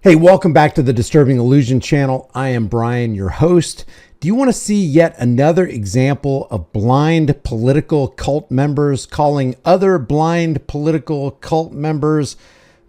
Hey, welcome back to the Disturbing Illusion channel. I am Brian, your host. Do you want to see yet another example of blind political cult members calling other blind political cult members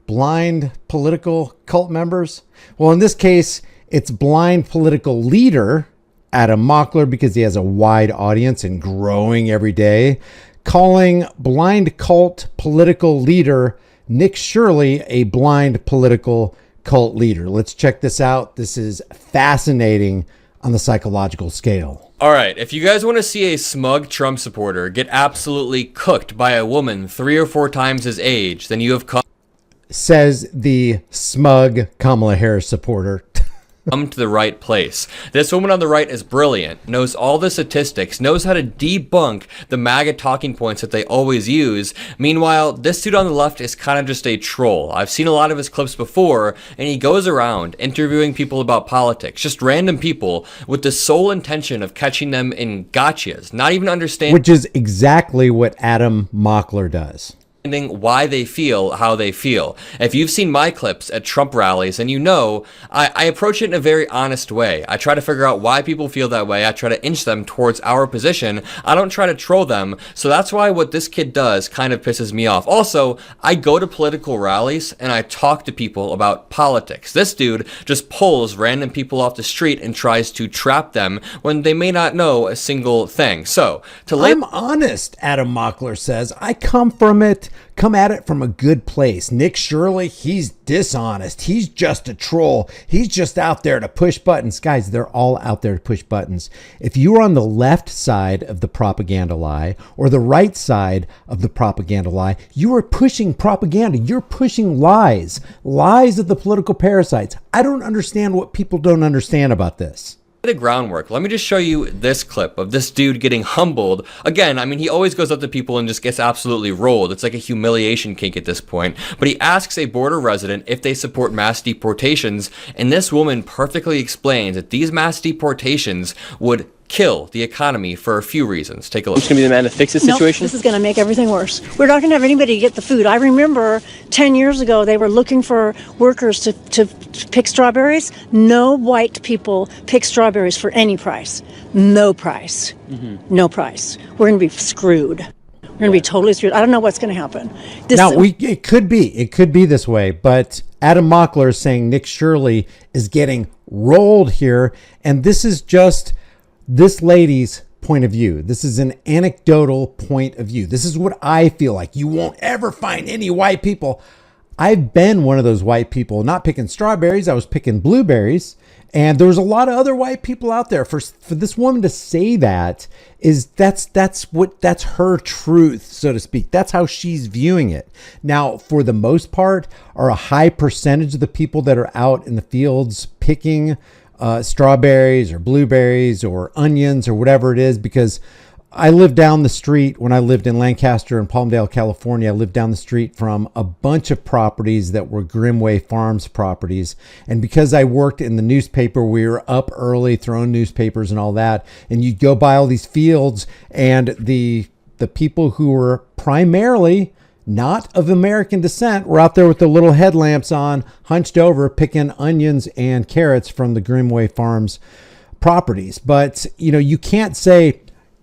blind political cult members? Well, in this case, it's blind political leader Adam Mockler, because he has a wide audience and growing every day, calling blind cult political leader Nick Shirley a blind political cult leader. Let's check this out. This is fascinating on the psychological scale. All right, if you guys want to see a smug Trump supporter get absolutely cooked by a woman 3 or 4 times his age, then you have come, says the smug Kamala Harris supporter. come to the right place. This woman on the right is brilliant, knows all the statistics, knows how to debunk the Maga talking points that they always use. Meanwhile, this dude on the left is kind of just a troll. I've seen a lot of his clips before, and he goes around interviewing people about politics, just random people, with the sole intention of catching them in gotchas, not even understanding, which is exactly what Adam Mockler does, why they feel how they feel. If you've seen my clips at Trump rallies, and you know, I approach it in a very honest way. I try to figure out why people feel that way. I try to inch them towards our position. I don't try to troll them. So that's why what this kid does kind of pisses me off. Also, I go to political rallies and I talk to people about politics. This dude just pulls random people off the street and tries to trap them when they may not know a single thing. So, I'm honest, Adam Mockler says. I come at it from a good place. Nick Shirley, he's dishonest. He's just a troll. He's just out there to push buttons. Guys, they're all out there to push buttons. If you're on the left side of the propaganda lie or the right side of the propaganda lie, you are pushing propaganda. You're pushing lies of the political parasites. I don't understand what people don't understand about this. The groundwork. Let me just show you this clip of this dude getting humbled. Again, I mean, he always goes up to people and just gets absolutely rolled. It's like a humiliation kink at this point. But he asks a border resident if they support mass deportations, and this woman perfectly explains that these mass deportations would kill the economy for a few reasons. Take a look. Who's going to be the man to fix this situation? This is going to make everything worse. We're not going to have anybody get the food. I remember 10 years ago, they were looking for workers to pick strawberries. No white people pick strawberries for any price. No price. No price. We're going to be screwed. We're going to be totally screwed. I don't know what's going to happen. It could be this way, but Adam Mockler is saying Nick Shirley is getting rolled here, and this is just this lady's point of view. This is an anecdotal point of view. This is what I feel like. You won't ever find any white people. I've been one of those white people, not picking strawberries. I was picking blueberries. And there was a lot of other white people out there. For this woman to say that's her truth, so to speak. That's how she's viewing it. Now, for the most part, are a high percentage of the people that are out in the fields picking strawberries or blueberries or onions or whatever it is, because I lived down the street when I lived in Lancaster and Palmdale, California. I lived down the street from a bunch of properties that were Grimway Farms properties. And because I worked in the newspaper, we were up early throwing newspapers and all that. And you'd go by all these fields, and the people who were primarily not of American descent were out there with their little headlamps on, hunched over, picking onions and carrots from the Grimway Farms properties. But, you can't say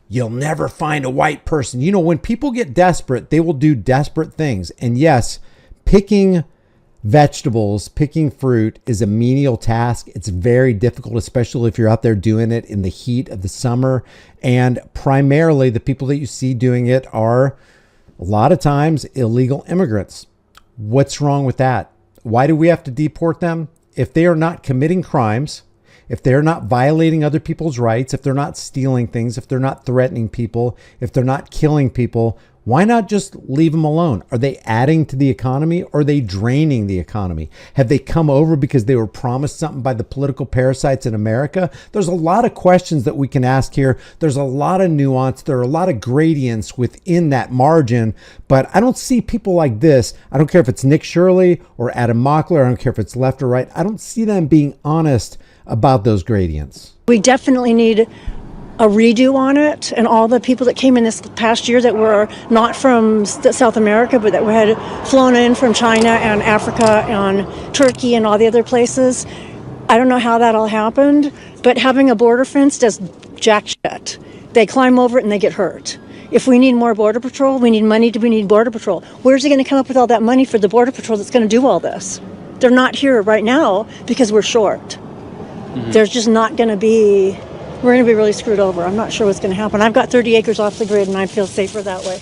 you'll never find a white person. When people get desperate, they will do desperate things. And yes, picking vegetables, picking fruit is a menial task. It's very difficult, especially if you're out there doing it in the heat of the summer. And primarily the people that you see doing it are a lot of times illegal immigrants. What's wrong with that? Why do we have to deport them? If they are not committing crimes, if they're not violating other people's rights, if they're not stealing things, if they're not threatening people, if they're not killing people, why not just leave them alone? Are they adding to the economy, or are they draining the economy? Have they come over because they were promised something by the political parasites in America? There's a lot of questions that we can ask here. There's a lot of nuance. There are a lot of gradients within that margin, but I don't see people like this. I don't care if it's Nick Shirley or Adam Mockler. I don't care if it's left or right. I don't see them being honest about those gradients. We definitely need a redo on it, and all the people that came in this past year that were not from South America, but that had flown in from China and Africa and Turkey and all the other places. I don't know how that all happened, but having a border fence does jack shit. They climb over it and they get hurt. If we need more border patrol, we need money. We need border patrol. Where's he going to come up with all that money for the border patrol that's going to do all this? They're not here right now because we're short. There's just not going to be. We're going to be really screwed over. I'm not sure what's going to happen. I've got 30 acres off the grid, and I feel safer that way.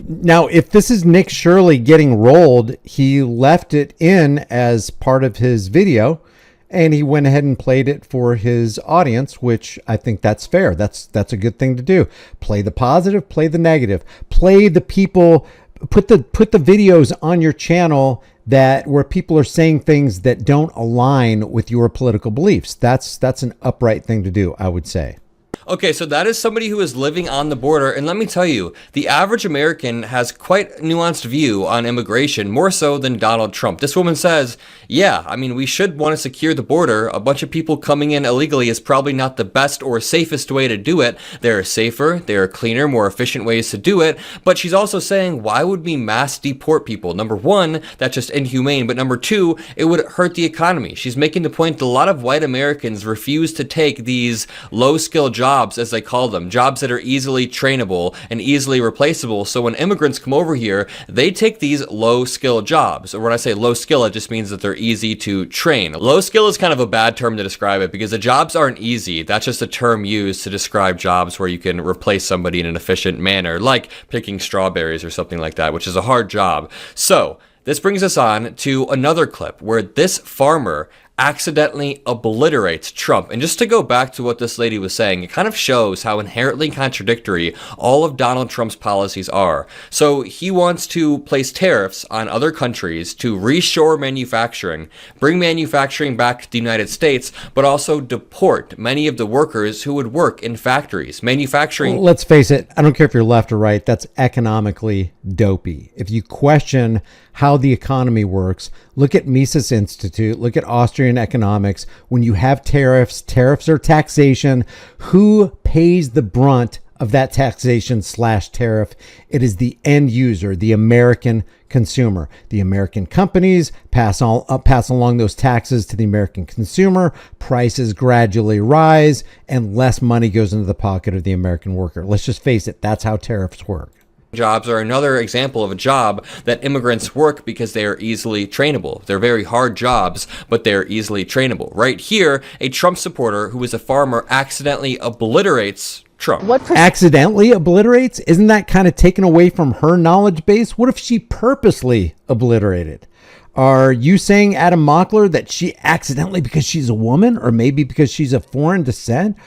Now, if this is Nick Shirley getting rolled, he left it in as part of his video, and he went ahead and played it for his audience, which I think that's fair. That's a good thing to do. Play the positive, play the negative, play the people, put the videos on your channel that where people are saying things that don't align with your political beliefs. That's an upright thing to do, I would say. Okay, so that is somebody who is living on the border, and let me tell you, the average American has quite a nuanced view on immigration, more so than Donald Trump. This woman says, yeah, I mean, we should want to secure the border. A bunch of people coming in illegally is probably not the best or safest way to do it. There are safer, there are cleaner, more efficient ways to do it, but she's also saying, why would we mass deport people? Number one, that's just inhumane, but number two, it would hurt the economy. She's making the point that a lot of white Americans refuse to take these low-skill jobs, as they call them, jobs that are easily trainable and easily replaceable. So when immigrants come over here, they take these low-skill jobs. Or when I say low skill, it just means that they're easy to train. Low skill is kind of a bad term to describe it because the jobs aren't easy. That's just a term used to describe jobs where you can replace somebody in an efficient manner, like picking strawberries or something like that, which is a hard job. So this brings us on to another clip where this farmer accidentally obliterates Trump. And just to go back to what this lady was saying, it kind of shows how inherently contradictory all of Donald Trump's policies are. So he wants to place tariffs on other countries to reshore manufacturing, bring manufacturing back to the United States, but also deport many of the workers who would work in factories. Manufacturing... Well, let's face it, I don't care if you're left or right, that's economically dopey. If you question how the economy works, look at Mises Institute, look at Austrian economics. When you have tariffs are taxation. Who pays the brunt of that taxation / tariff? It is the end user, the American consumer. The American companies pass along those taxes to the American consumer. Prices gradually rise and less money goes into the pocket of the American worker. Let's just face it, that's how tariffs work. Jobs are another example of a job that immigrants work because they are easily trainable. They're very hard jobs, but they're easily trainable. Right here, a Trump supporter who is a farmer accidentally obliterates Trump. Accidentally obliterates? Isn't that kind of taken away from her knowledge base? What if she purposely obliterated? Are you saying, Adam Mockler, that she accidentally, because she's a woman, or maybe because she's of foreign descent?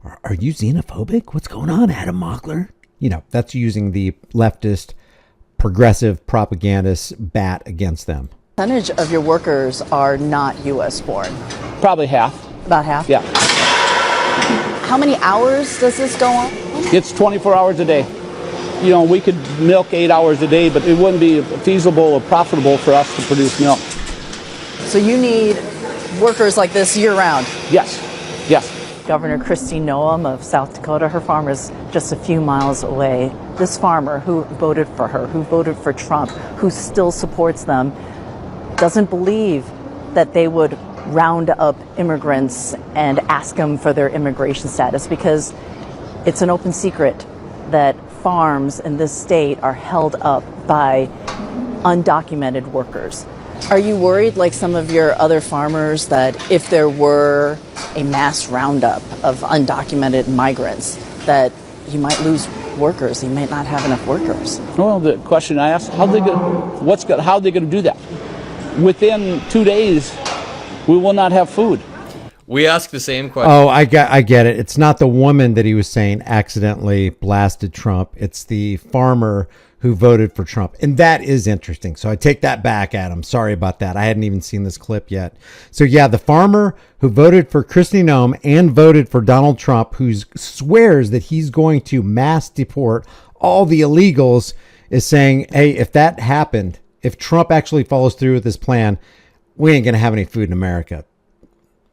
Are you xenophobic? What's going on, Adam Mockler? You know, that's using the leftist progressive propagandist bat against them. Percentage of your workers are not U.S. born? Probably half. About half? Yeah. How many hours does this go on? It's 24 hours a day. You know, we could milk 8 hours a day, but it wouldn't be feasible or profitable for us to produce milk. So you need workers like this year-round? Yes, yes. Governor Kristi Noem of South Dakota, her farm is just a few miles away. This farmer who voted for her, who voted for Trump, who still supports them, doesn't believe that they would round up immigrants and ask them for their immigration status because it's an open secret that farms in this state are held up by undocumented workers. Are you worried, like some of your other farmers, that if there were a mass roundup of undocumented migrants, that you might lose workers? You might not have enough workers. Well, the question I asked, how are they going to do that? Within 2 days, we will not have food. We ask the same question. Oh, I get it. It's not the woman that he was saying accidentally blasted Trump. It's the farmer who voted for Trump. And that is interesting. So I take that back, Adam. Sorry about that. I hadn't even seen this clip yet. So yeah, the farmer who voted for Kristi Noem and voted for Donald Trump, who swears that he's going to mass deport all the illegals, is saying, hey, if that happened, if Trump actually follows through with his plan, we ain't going to have any food in America.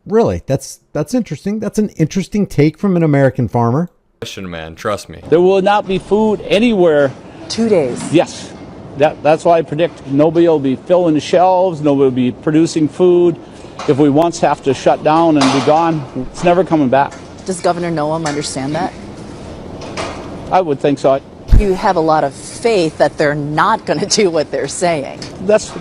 Really? That's interesting. That's an interesting take from an American farmer. Question, man. Trust me. There will not be food anywhere. 2 days. Yes. That's why I predict nobody will be filling the shelves, nobody will be producing food. If we once have to shut down and be gone, it's never coming back. Does Governor Noam understand that? I would think so. You have a lot of faith that they're not going to do what they're saying. That's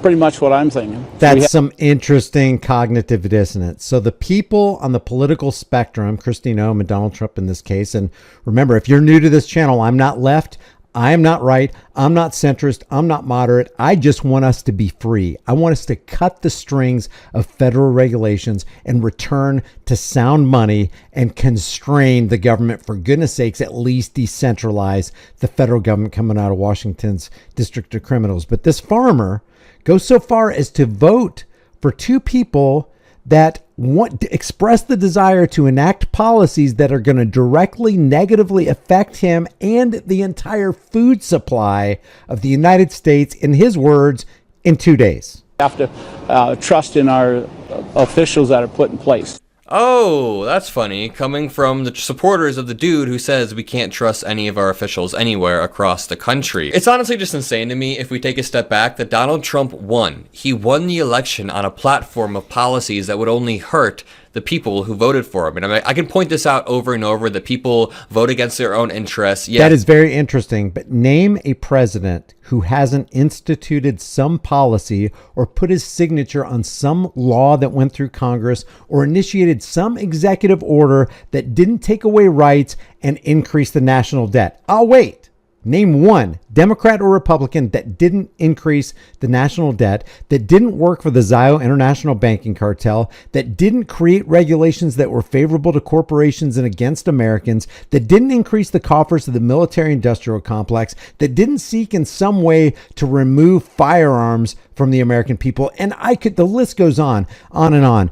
pretty much what I'm thinking. That's some interesting cognitive dissonance. So the people on the political spectrum, Kristi Noem and Donald Trump in this case, and remember, if you're new to this channel, I'm not left, I'm not right, I'm not centrist, I'm not moderate. I just want us to be free. I want us to cut the strings of federal regulations and return to sound money and constrain the government. For goodness sakes, at least decentralize the federal government coming out of Washington's District of Criminals. But this farmer goes so far as to vote for two people that want to express the desire to enact policies that are going to directly negatively affect him and the entire food supply of the United States, in his words, in 2 days. We have to trust in our officials that are put in place. Oh, that's funny. Coming from the supporters of the dude who says we can't trust any of our officials anywhere across the country. It's honestly just insane to me, if we take a step back, that Donald Trump won. He won the election on a platform of policies that would only hurt the people who voted for him. And I can point this out over and over, that people vote against their own interests. Yeah. That is very interesting. But name a president who hasn't instituted some policy or put his signature on some law that went through Congress or initiated some executive order that didn't take away rights and increase the national debt. I'll wait. Name one, Democrat or Republican, that didn't increase the national debt, that didn't work for the Zio International Banking Cartel, that didn't create regulations that were favorable to corporations and against Americans, that didn't increase the coffers of the military-industrial complex, that didn't seek in some way to remove firearms from the American people. And the list goes on and on.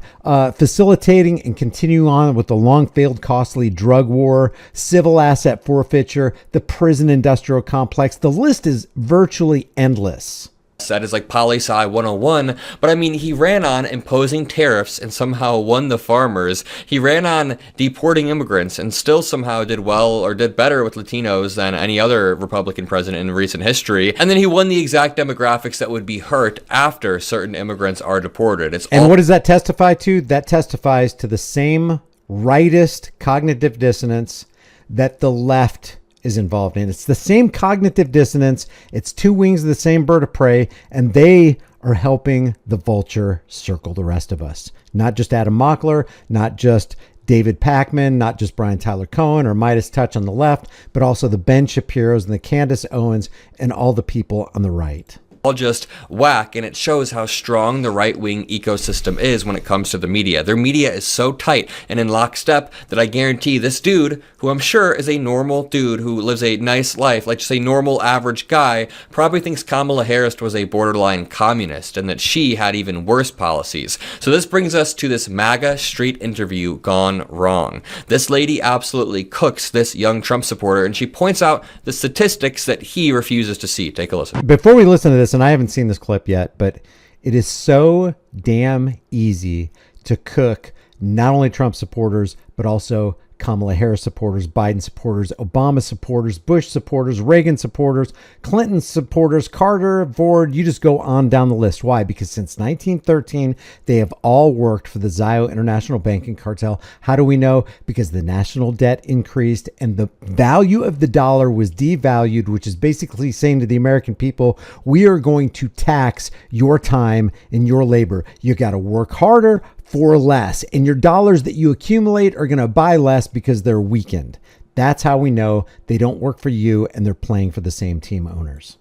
Facilitating and continuing on with the long failed costly drug war, civil asset forfeiture, the prison industrial complex. The list is virtually endless. That is like poli-sci 101, but I mean, he ran on imposing tariffs and somehow won the farmers. He ran on deporting immigrants and still somehow did well, or did better with Latinos than any other Republican president in recent history. And then he won the exact demographics that would be hurt after certain immigrants are deported. What does that testify to? That testifies to the same rightist cognitive dissonance that the left is involved in. It's the same cognitive dissonance. It's two wings of the same bird of prey, and they are helping the vulture circle the rest of us. Not just Adam Mockler, not just David Pakman, not just Brian Tyler Cohen or Midas Touch on the left, but also the Ben Shapiros and the Candace Owens and all the people on the right. All just whack, and it shows how strong the right-wing ecosystem is when it comes to the media. Their media is so tight and in lockstep that I guarantee this dude, who I'm sure is a normal dude who lives a nice life, like just a normal average guy, probably thinks Kamala Harris was a borderline communist and that she had even worse policies. So this brings us to this MAGA street interview gone wrong. This lady absolutely cooks this young Trump supporter, and she points out the statistics that he refuses to see. Take a listen. Before we listen to this, and I haven't seen this clip yet, but it is so damn easy to cook not only Trump supporters, but also Kamala Harris supporters, Biden supporters, Obama supporters, Bush supporters, Reagan supporters, Clinton supporters, Carter, Ford, you just go on down the list. Why? Because since 1913, they have all worked for the Zio International Banking Cartel. How do we know? Because the national debt increased and the value of the dollar was devalued, which is basically saying to the American people, we are going to tax your time and your labor. You got to work harder for less, and your dollars that you accumulate are going to buy less because they're weakened. That's how we know they don't work for you and they're playing for the same team owners.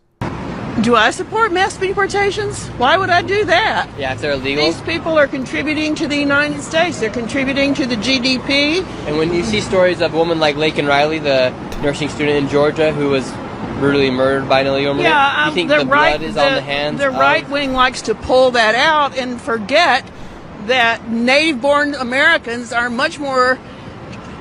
Do I support mass deportations? Why would I do that? Yeah, if they're illegal. These people are contributing to the United States. They're contributing to the GDP. And when you see stories of a woman like Laken Riley, the nursing student in Georgia who was brutally murdered by an illegal immigrant, you think the blood is on the hands The right wing likes to pull that out and forget that native-born Americans are much more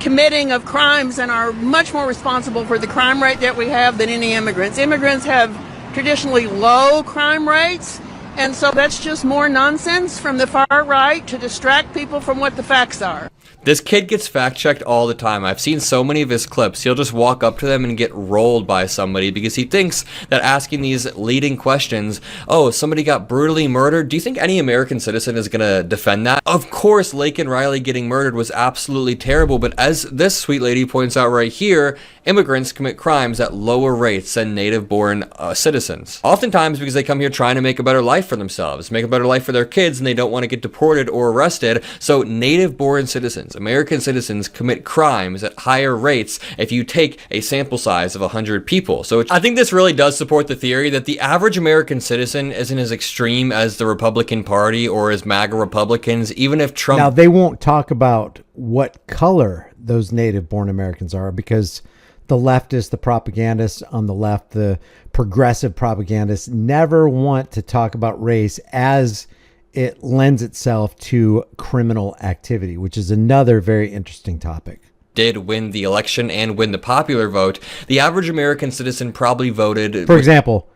committing of crimes and are much more responsible for the crime rate that we have than any immigrants. Immigrants have traditionally low crime rates, and so that's just more nonsense from the far right to distract people from what the facts are. This kid gets fact-checked all the time. I've seen so many of his clips. He'll just walk up to them and get rolled by somebody because he thinks that asking these leading questions, oh, somebody got brutally murdered, do you think any American citizen is going to defend that? Of course, Laken Riley getting murdered was absolutely terrible, but as this sweet lady points out right here, immigrants commit crimes at lower rates than native-born citizens. Oftentimes because they come here trying to make a better life for themselves, make a better life for their kids, and they don't want to get deported or arrested. So native-born citizens, American citizens, commit crimes at higher rates if you take a sample size of 100 people. So I think this really does support the theory that the average American citizen isn't as extreme as the Republican Party or as MAGA Republicans, even if Trump... Now, they won't talk about what color those native-born Americans are because the leftists, the propagandists on the left, the progressive propagandists never want to talk about race as it lends itself to criminal activity, which is another very interesting topic. Did win the election and win the popular vote, the average American citizen probably voted... For example,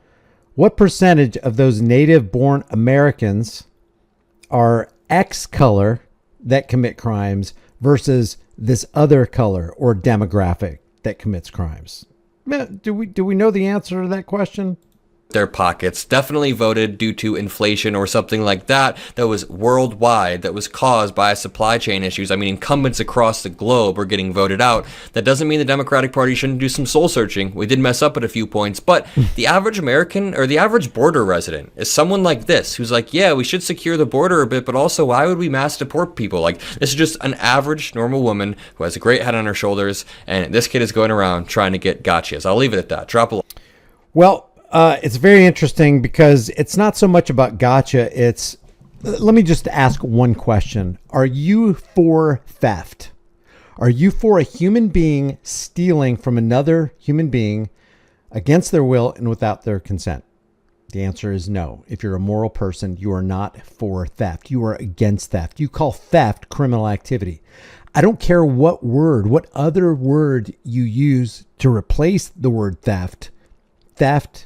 what percentage of those native-born Americans are X color that commit crimes versus this other color or demographic that commits crimes? Do we know the answer to that question? Their pockets definitely voted due to inflation or something like that was worldwide, that was caused by supply chain issues. I mean, incumbents across the globe are getting voted out. That doesn't mean the Democratic Party shouldn't do some soul searching. We did mess up at a few points, but the average American or the average border resident is someone like this who's like, yeah, we should secure the border a bit, but also why would we mass deport people? Like, this is just an average normal woman who has a great head on her shoulders, and this kid is going around trying to get gotchas. I'll leave it at that. Drop a like. Well, it's very interesting because it's not so much about gotcha. Let me just ask one question. Are you for theft? Are you for a human being stealing from another human being against their will and without their consent? The answer is no. If you're a moral person, you are not for theft. You are against theft. You call theft criminal activity. I don't care what other word you use to replace the word theft. Theft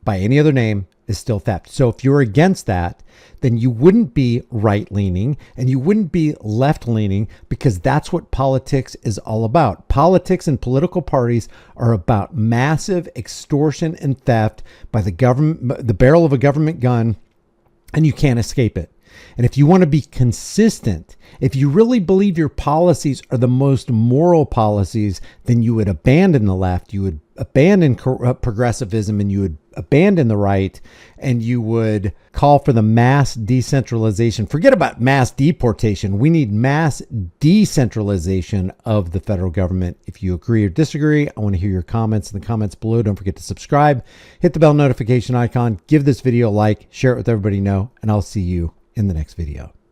by any other name is still theft. So if you're against that, then you wouldn't be right-leaning and you wouldn't be left-leaning because that's what politics is all about. Politics and political parties are about massive extortion and theft by the government, the barrel of a government gun, and you can't escape it. And if you want to be consistent, if you really believe your policies are the most moral policies, then you would abandon the left, you would abandon progressivism, and you would abandon the right, and you would call for the mass decentralization. Forget about mass deportation. We need mass decentralization of the federal government. If you agree or disagree, I want to hear your comments in the comments below. Don't forget to subscribe, hit the bell notification icon, give this video a like, share it with everybody you know, and I'll see you in the next video.